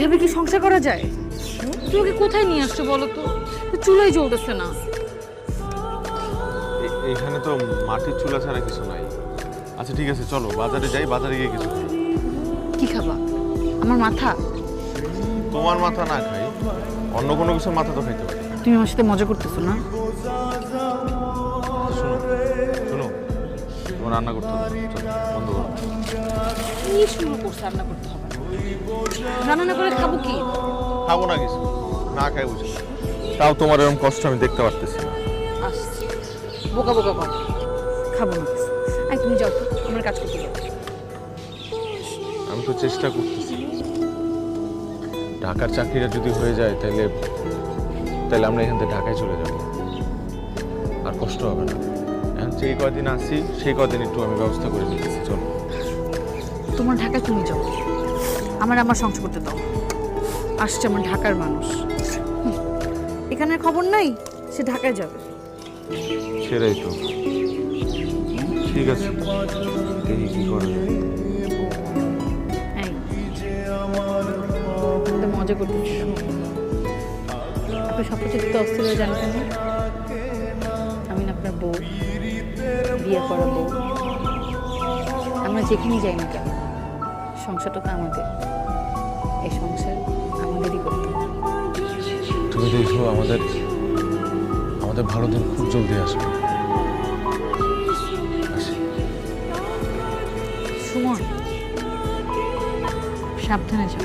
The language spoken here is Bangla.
এভাবে কি সংসার করা যায়? তোমাকে কোথায় নিয়ে আসছো বলো তো? চুলাই জ্বলতেছে না। এখানে তো মাটির চুলা ছাড়া কিছু নাই। আচ্ছা ঠিক আছে, চলো বাজারে যাই, বাজারে গিয়ে কিছু খাই। কি খাবা? আমার মাথা? তোমার মাথা না খাই, অন্য কোনো কিছুর মাথা তো খাইতে পারি। তুমি আমার সাথে মজা করতেছো না? শোনো শোনো, তোমার রান্না করতে হবে না, চলো বন্ধ করো। কি শুরু করছে? রান্না করতে হবে না? রান্না না করে খাবো কি? খাবো না কিছু, না খাই বুঝি। তাও তোমার এরকম কষ্ট আমি দেখতে পারতেছি না। আসছি বোকা বোকা কর। খাবো না। আই তুমি যাও তো, আমার কাজ করতে যাও। আমি তো চেষ্টা করতেছি। ঢাকার চাকরিটা যদি হয়ে যায় তাহলে তাহলে আমরা এখান থেকে ঢাকায় চলে যাব, আর কষ্ট হবে না। এখন যেই কদিন আসি সেই কদিন একটু আমি ব্যবস্থা করে নিতেছি। চলো। তোমার ঢাকায় তুমি যাও, আমার সংসার করতে দাও। আসছে আমার ঢাকার মানুষ, এখানের খবর নাই, সে ঢাকায় যাবে। সেটাই তো ঠিক আছে, দেখি কি করা যায়। এই, তো মজা করতেছিলাম। আপনি সবকিছু দিতে অস্থির হয়ে যান কেন? আমি না আপনার বউ, বিয়ে করা বউ। আমরা যেখানেই যাই না কেন, সংসারটা তো আমাদের। এই সংসার আমাদেরই করতে হবে। তুমি দেখো আমাদের আমাদের ভালো দিন খুব জলদি আসবে। আসি। সুমন, সাবধানে যাও।